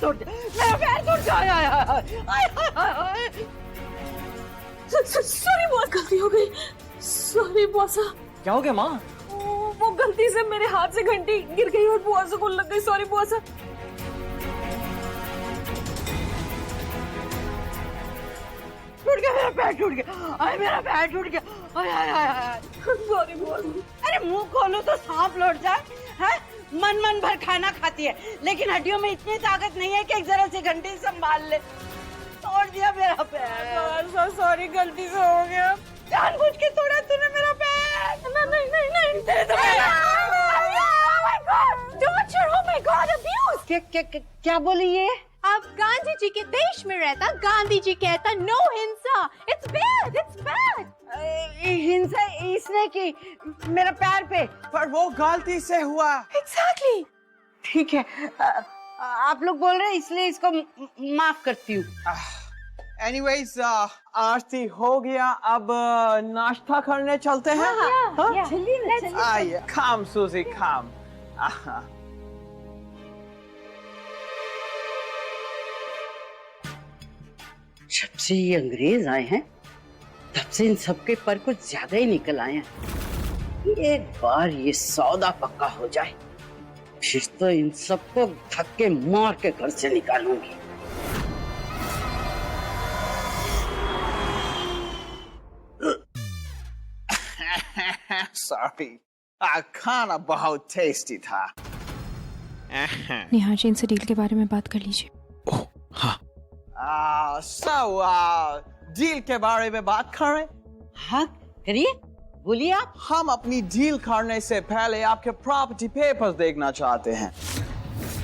टूट गया, मेरा पैर टूट गया। सॉरी बुआ, गलती हो गई। सॉरी बुआ सा। क्या हो गया माँ? वो गलती से मेरे हाथ से घंटी गिर गई और बुआ से को लग गई। सॉरी बुआ सा। टूट गया, मेरा पैर टूट गया। अरे मेरा पैर टूट गया। सॉरी बुआ। अरे मुंह खोलो तो सांप लौट जाए। हैं? मन भर खाना खाती है, लेकिन हड्डियों में इतनी ताकत नहीं है कि एक जरा सी घंटी संभाल ले। तोड़ दिया मेरा पैर। सॉरी, गलती से हो गया। जानबूझ के तोड़ा तूने मेरा पैर। नहीं। तेरे तो क्या बोली ये? अब गांधी जी के देश में रहता गांधी जी कहता नो हिंसा। It's bad, it's bad. हिंसा इसने की मेरा पैर पे। पर वो गलती से हुआ। एग्जैक्टली। ठीक है, आप लोग बोल रहे हैं इसलिए इसको माफ करती हूँ। एनीवेज, आरती हो गया, अब नाश्ता करने चलते हैं। चलिए। आइए, काम सूजी काम। जब से ये अंग्रेज आए हैं तब से इन सबके पर कुछ ज्यादा ही निकल आए हैं। एक बार ये सौदा पक्का हो जाए फिर तो इन सबको धक्के मार के घर से निकालूंगी। सॉरी, खाना बहुत टेस्टी था। निहार जी, इनसे डील के बारे में बात कर लीजिए। ओह हाँ। डील के बारे में बात करें। हाँ करिए, बोलिए आप। हम अपनी डील करने से पहले आपके प्रॉपर्टी पेपर्स देखना चाहते हैं,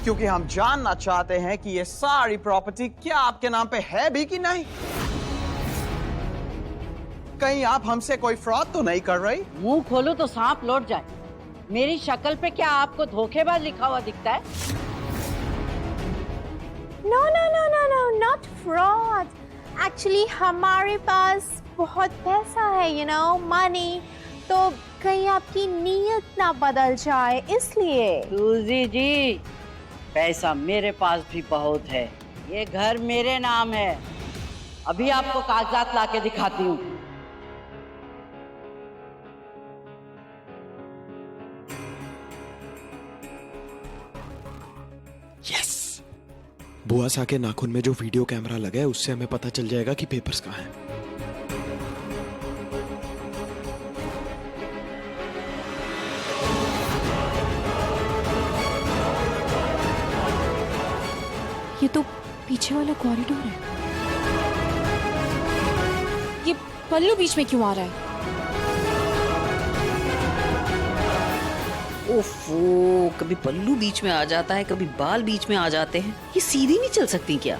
क्योंकि हम जानना चाहते हैं कि ये सारी प्रॉपर्टी क्या आपके नाम पे है भी कि नहीं। कहीं आप हमसे कोई फ्रॉड तो नहीं कर रही? मुंह खोलो तो सांप लौट जाए। मेरी शक्ल पे क्या आपको धोखेबाज लिखा हुआ दिखता है? No, not fraud. Actually, हमारे पास बहुत पैसा है, money. तो कहीं आपकी नीयत ना बदल जाए इसलिए। सूजी जी, पैसा मेरे पास भी बहुत है। ये घर मेरे नाम है। अभी आपको कागजात लाके दिखाती हूँ। यस, बुआ सा के नाखून में जो वीडियो कैमरा लगा है उससे हमें पता चल जाएगा कि पेपर्स कहाँ हैं। ये तो पीछे वाला कॉरिडोर है। ये पल्लू बीच में क्यों आ रहा है? ओफो, कभी पल्लू बीच में आ जाता है, कभी बाल बीच में आ जाते हैं। ये सीधी नहीं चल सकती क्या?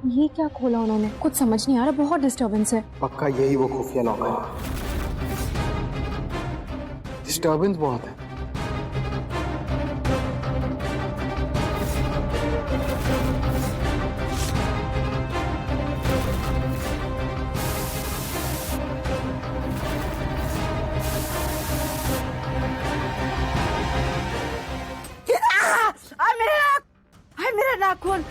ये क्या खोला उन्होंने? कुछ समझ नहीं आ रहा, बहुत डिस्टर्बेंस है। पक्का यही वो खुफिया नौका है। डिस्टर्बेंस बहुत है। मेरा नाखून।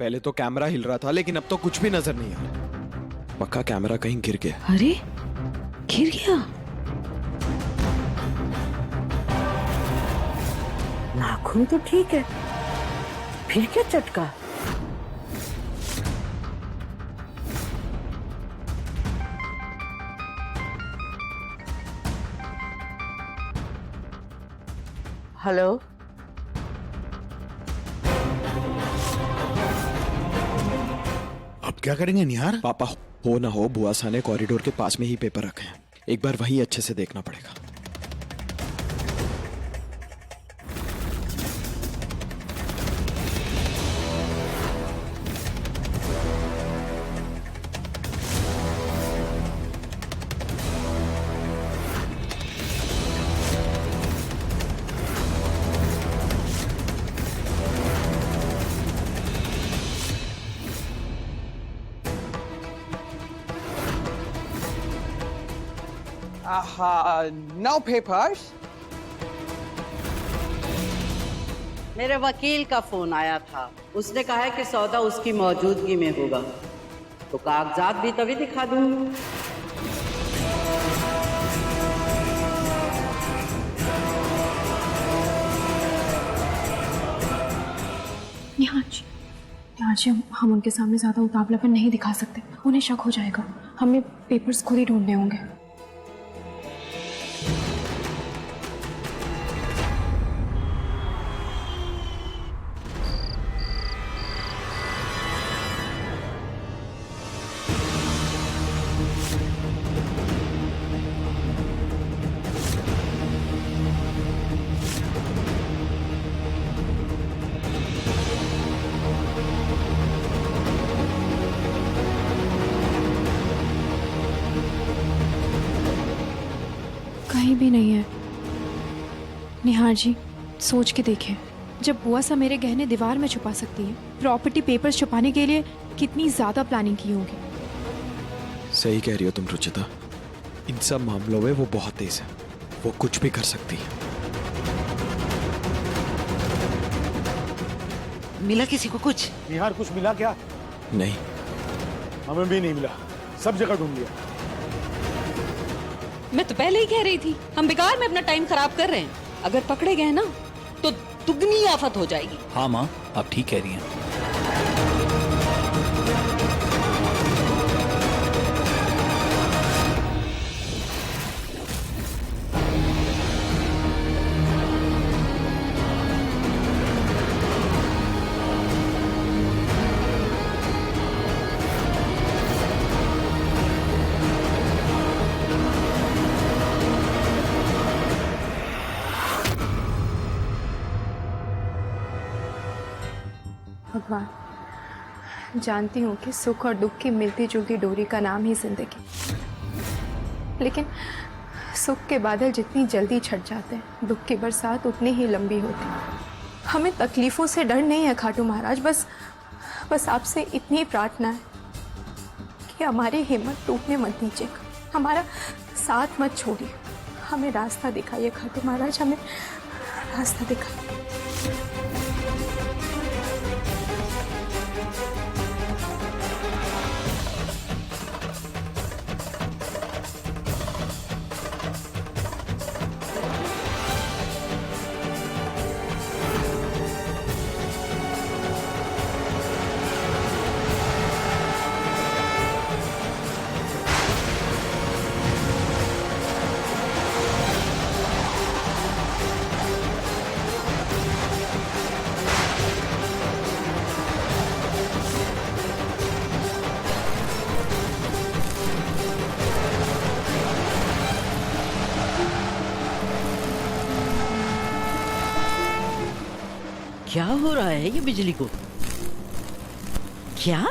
पहले तो कैमरा हिल रहा था, लेकिन अब तो कुछ भी नजर नहीं आ रहा। पक्का कैमरा कहीं गिर गया। अरे गिर गया। नाखून तो ठीक है, फिर क्या चटका? हेलो, अब क्या करेंगे निहार? पापा हो ना हो बुआ सा ने कॉरिडोर के पास में ही पेपर रखे हैं। एक बार वहीं अच्छे से देखना पड़ेगा। No papers. मेरे वकील का फोन आया था, उसने कहा है कि सौदा उसकी मौजूदगी में होगा, तो कागजात भी तभी दिखा दूंगी। यहाँ जी हम उनके सामने ज्यादा उतावलापन नहीं दिखा सकते, उन्हें शक हो जाएगा। हमें पेपर्स खुद ही ढूंढने होंगे। कहीं भी नहीं है। निहार जी सोच के देखें, जब बुआ सा मेरे गहने दीवार में छुपा सकती है, प्रॉपर्टी पेपर्स छुपाने के लिए कितनी ज्यादा प्लानिंग की होगी। सही कह रही हो तुम रुचिता, इन सब मामलों में वो बहुत तेज है, वो कुछ भी कर सकती है। मिला किसी को कुछ? निहार कुछ मिला क्या? नहीं, हमें भी नहीं मिला, सब जगह ढूंढ लिया। मैं तो पहले ही कह रही थी, हम बेकार में अपना टाइम खराब कर रहे हैं। अगर पकड़े गए ना तो दुगनी आफत हो जाएगी। हाँ माँ, आप ठीक कह रही हैं। भगवान, जानती हूँ कि सुख और दुख की मिलती जुलती डोरी का नाम ही जिंदगी, लेकिन सुख के बादल जितनी जल्दी छट जाते हैं, दुख की बरसात उतनी ही लंबी होती है। हमें तकलीफों से डर नहीं है खाटू महाराज, बस आपसे इतनी प्रार्थना है कि हमारी हिम्मत टूटने मत दीजिएगा, हमारा साथ मत छोड़िए, हमें रास्ता दिखाइए खाटू महाराज, हमें रास्ता दिखाइए। क्या हो रहा है ये बिजली को? क्या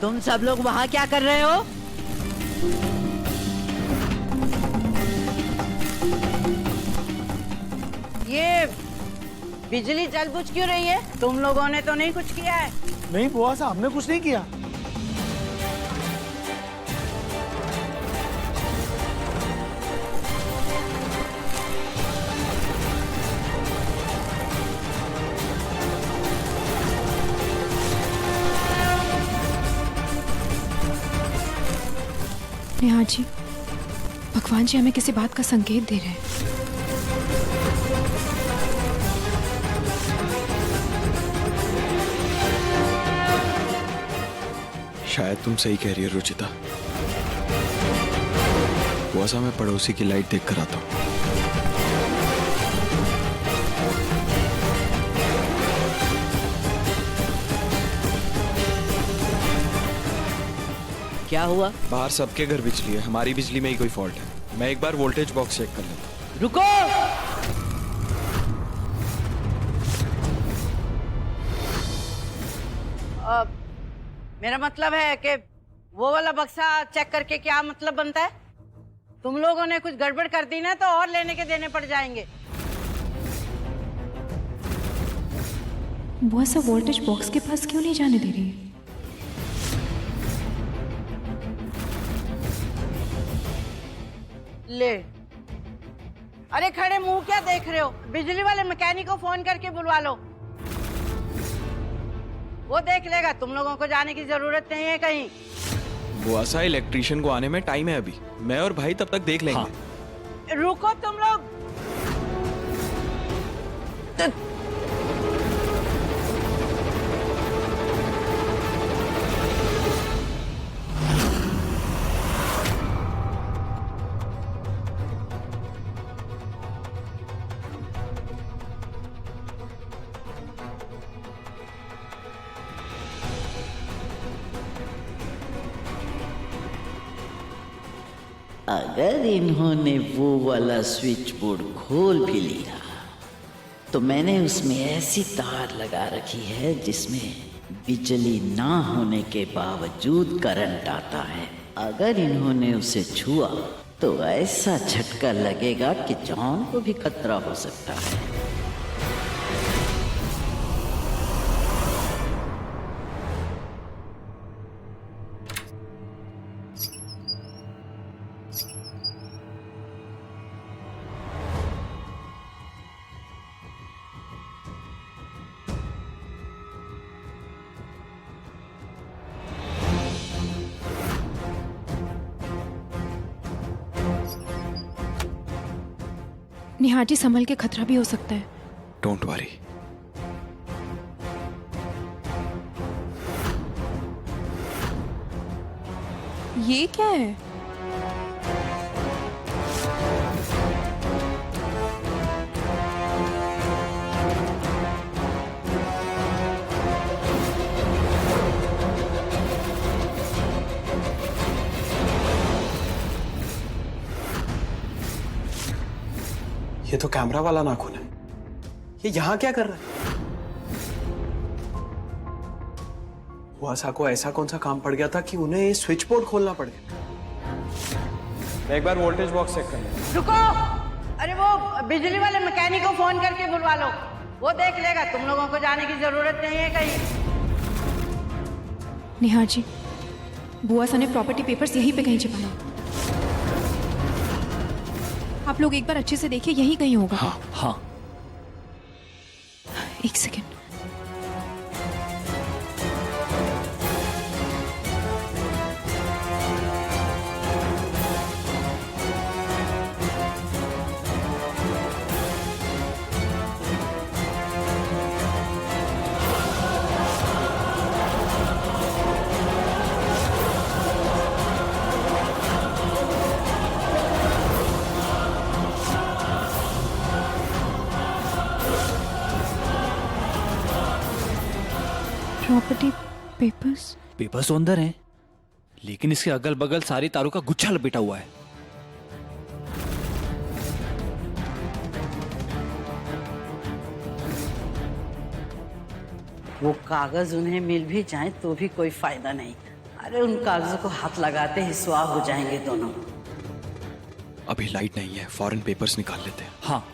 तुम सब लोग वहां क्या कर रहे हो? ये बिजली जल बुझ क्यों रही है? तुम लोगों ने तो नहीं कुछ किया है? नहीं बुआ साहब, हमने कुछ नहीं किया। नेहा जी, भगवान जी हमें किसी बात का संकेत दे रहे हैं। शायद तुम सही कह रही हो रुचिता। वैसा मैं पड़ोसी की लाइट देख कर आता हूँ। क्या हुआ? बाहर सबके घर बिजली है, हमारी बिजली में ही कोई फॉल्ट है। मैं एक बार वोल्टेज बॉक्स चेक कर लेता हूँ। रुको, मेरा मतलब है कि वो वाला बक्सा चेक करके क्या मतलब बनता है? तुम लोगों ने कुछ गड़बड़ कर दी ना तो और लेने के देने पड़ जाएंगे। बुआ सा वोल्टेज बॉक्स के पास क्यों नहीं जाने दे रही है? ले, अरे खड़े मुंह क्या देख रहे हो? बिजली वाले मैकेनिक को फोन करके बुलवा लो, वो देख लेगा। तुम लोगों को जाने की जरूरत नहीं है कहीं। बुआ सा, इलेक्ट्रिशियन को आने में टाइम है अभी, मैं और भाई तब तक देख लेंगे। हाँ। रुको तुम लोग। अगर इन्होंने वो वाला स्विच बोर्ड खोल भी लिया तो मैंने उसमें ऐसी तार लगा रखी है जिसमें बिजली ना होने के बावजूद करंट आता है। अगर इन्होंने उसे छुआ तो ऐसा झटका लगेगा कि जान को भी खतरा हो सकता है। निहार जी, संभल के, खतरा भी हो सकता है। Don't worry. ये क्या है? ये तो कैमरा वाला नाखून है। ये यहाँ क्या कर रहा है? हुआसा को ऐसा कौन सा काम पड़ गया था कि उन्हें ये स्विच बोर्ड खोलना पड़ गया? मैं एक बार वोल्टेज बॉक्स चेक कर लूं। रुको, अरे वो बिजली वाले मैकेनिक को फोन करके बुलवा लो, वो देख लेगा। तुम लोगों को जाने की जरूरत नहीं है कहीं। निहार जी, बुआ सा ने प्रॉपर्टी पेपर्स यहीं पे कहीं छिपाए हैं। आप लोग एक बार अच्छे से देखिए, यहीं कहीं होगा। हाँ हाँ। एक सेकेंड। Property papers? पेपर्स तो अंदर हैं, लेकिन इसके अगल बगल सारी तारों का गुच्छा लपेटा हुआ है। वो कागज उन्हें मिल भी जाए तो भी कोई फायदा नहीं। अरे उन कागजों को हाथ लगाते ही सुहा हो जाएंगे दोनों। अभी लाइट नहीं है, फॉरेन पेपर्स निकाल लेते हैं। हाँ।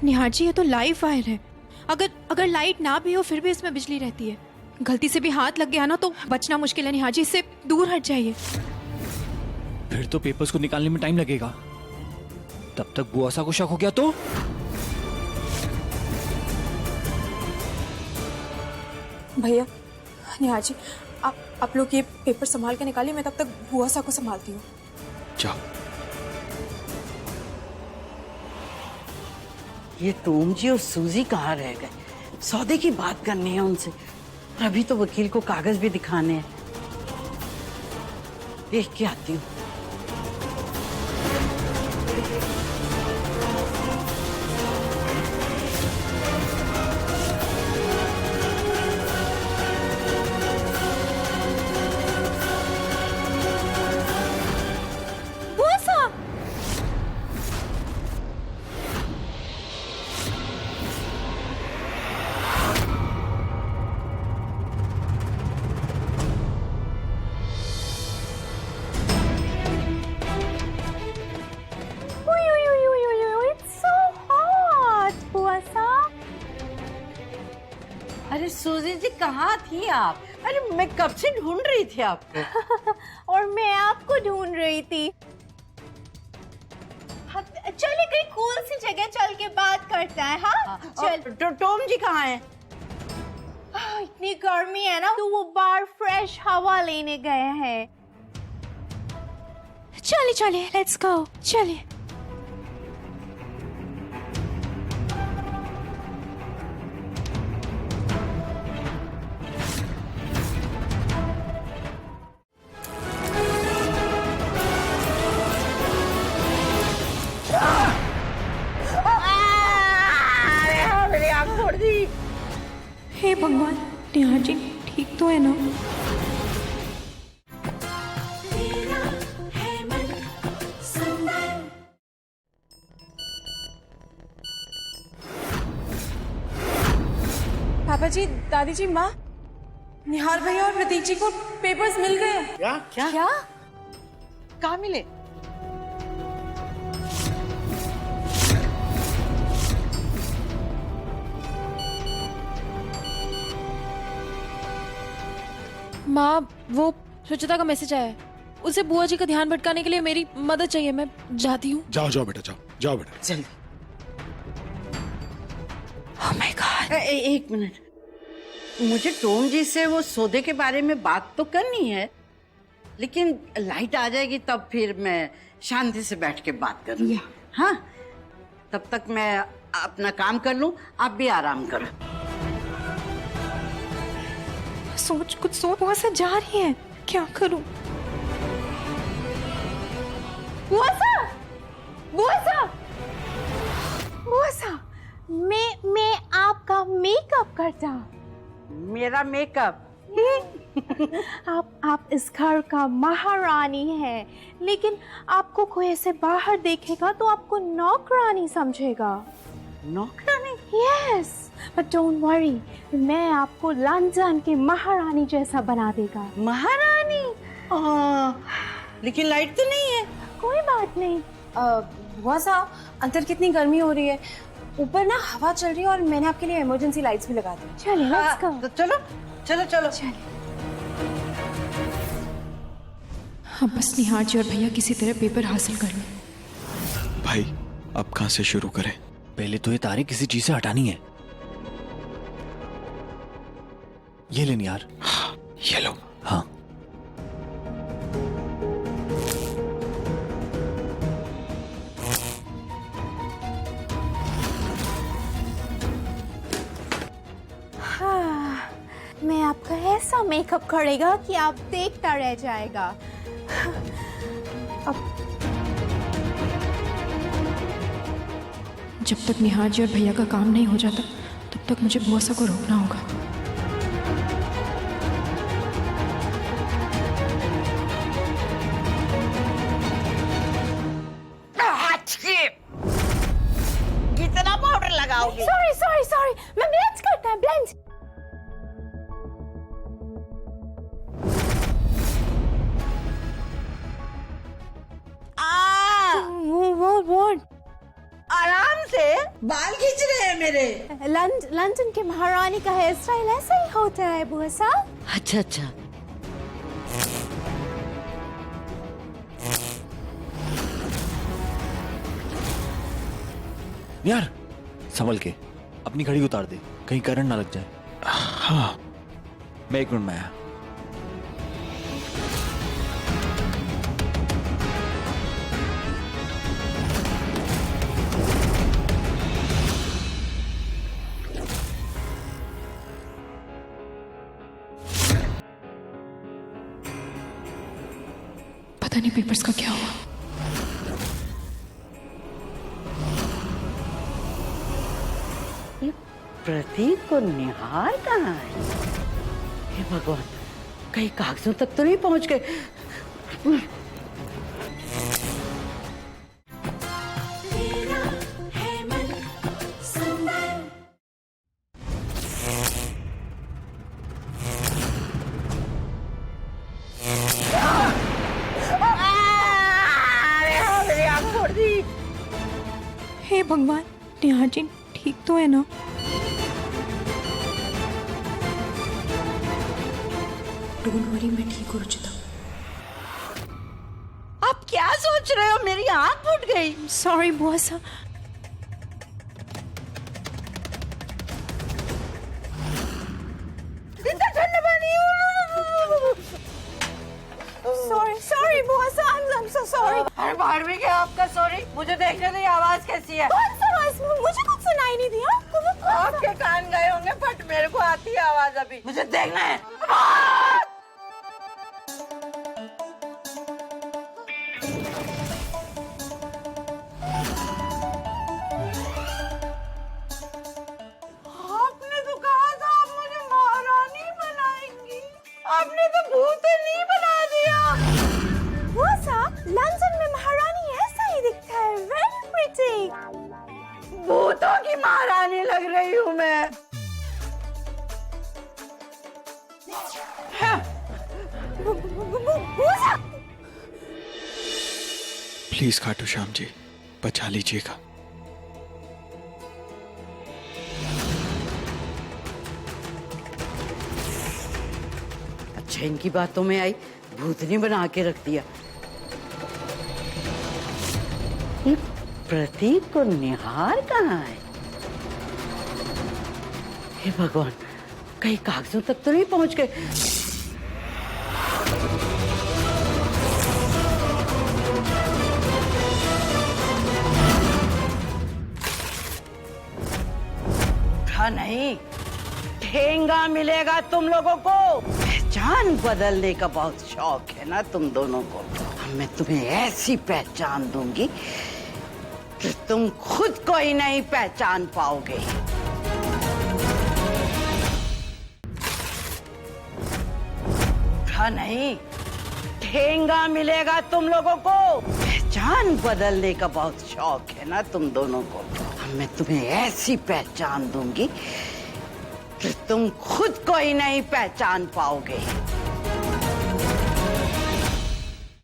निहार जी, ये तो लाइव वायर है। अगर लाइट ना भी हो फिर भी इसमें बिजली रहती है। गलती से भी हाथ लग गया ना तो बचना मुश्किल है। निहार जी, इससे दूर हट जाइए। फिर तो पेपर्स को निकालने में टाइम लगेगा। तब तक बुआसा को शक हो गया तो? भैया, निहार जी, आप लोग ये पेपर संभाल के निकालिए, मैं तब तक बुआसा को संभालती हूँ। जाओ। ये टोम जी और सूजी कहाँ रह गए? सौदे की बात करनी है उनसे। अभी तो वकील को कागज भी दिखाने हैं। देख के आती हूँ। सूजी जी कहाँ थी आप? अरे मैं कब से ढूंढ रही थी आपको। और मैं आपको ढूंढ रही थी। चलिए कहीं कूल सी जगह चल के बात करते हैं। हाँ चल। टॉम जी कहाँ हैं? इतनी गर्मी है ना, तो वो बाहर फ्रेश हवा लेने गए हैं। चलिए चलिए, लेट्स गो, चलिए। हे भगवान, नेहा जी ठीक तो है ना? पापा जी, दादी जी, माँ, निहार भैया और प्रतीक जी को पेपर्स मिल गए। क्या? कहाँ मिले? माँ, वो रुचिता का मैसेज आया है। उसे बुआ जी का ध्यान भटकाने के लिए मेरी मदद चाहिए। मैं जाती हूँ। जाओ जाओ बेटा, जाओ जाओ बेटा। जल्दी। Oh my God। एक मिनट, मुझे टॉम जी से वो सौदे के बारे में बात तो करनी है, लेकिन लाइट आ जाएगी तब फिर मैं शांति से बैठ के बात करूँगी। हाँ, तब तक मैं अपना काम कर लूँ, आप भी आराम करो। कुछ सोच वहां से जा रही है, क्या करूं? मैं आपका मेकअप करता। मेरा मेकअप? आप इस घर का महारानी है, लेकिन आपको कोई ऐसे बाहर देखेगा तो आपको नौकरानी समझेगा। नौकरानी? यस, बट डोंट वरी, मैं आपको लंदन की महारानी जैसा बना देगा। महारानी? लेकिन लाइट तो नहीं है। कोई बात नहीं। बुआ साहब, अंदर कितनी गर्मी हो रही है, ऊपर ना हवा चल रही है और मैंने आपके लिए इमरजेंसी लाइट्स भी लगा दी। चलिए, लेट्स गो। तो चलो चलो चलो। अब बस निहार जी और भैया किसी तरह पेपर हासिल कर लें। भाई अब कहाँ से शुरू करें? पहले तो ये तारे किसी चीज से हटानी है। ये लेनी यार। ये लो। हाँ, मैं आपका ऐसा मेकअप करेगा कि आप देखता रह जाएगा। अब जब तक निहार जी और भैया का काम नहीं हो जाता, तब तक मुझे बुआ को रोकना होगा। कितना पाउडर लगाओगे? सॉरी, मैं ब्लेंड करता है, ब्लेंड। वो आराम से बाल खींच रहे हैं मेरे। लंदन के महारानी का हेयर स्टाइल ऐसा ही होता है बुआ साहब। अच्छा अच्छा। यार संभल के, अपनी घड़ी उतार दे, कहीं करंट ना लग जाए। हाँ, मैं 1 मिनट में आया। पता नहीं पेपर्स का क्या हुआ। प्रतीक को निहार कहाँ है? हे भगवान, कहीं कागजों तक तो नहीं पहुंच गए। हे भगवान, नेहा जी ठीक तो है ना? डोंट वरी, मैं ठीक हूँ रुचिता। आप क्या सोच रहे हो? मेरी आंख फूट गई। सॉरी बुआ सा। इतना ठंडा पानी। सॉरी बुआ सा, आई एम सो सॉरी। अरे बाहर में क्या आपका सॉरी? मुझे देखने दो, ये आवाज कैसी है? कौन सा आवाज? मुझे कुछ सुनाई नहीं दिया। आपके कान गए होंगे, बट मेरे को आती है आवाज अभी। मुझे देखना है। आपने तो कहा था आप मुझे महारानी बनाएंगी, आपने तो भूतनी बना दिया। बुआ सा, लंदन में महारानी ऐसा ही दिखता है, वेरी प्रिटी। भूतों की महारानी लग रही हूँ मैं। प्लीज खाटू श्याम जी, बचा लीजिएगा। अच्छा, इनकी बातों में आई, भूतनी बना के रख दिया। ये प्रतीक को निहार कहाँ है? हे भगवान, कहीं कागजों तक तो नहीं पहुंच गए? नहीं, ठेंगा मिलेगा तुम लोगों को। पहचान बदलने का बहुत शौक है ना तुम दोनों को। मैं तुम्हें ऐसी पहचान दूंगी कि तुम खुद को ही नहीं पहचान पाओगे। नहीं, ठेंगा मिलेगा तुम लोगों को। पहचान बदलने का बहुत शौक है ना तुम दोनों को। मैं तुम्हें ऐसी पहचान दूंगी कि तुम खुद को ही नहीं पहचान पाओगे।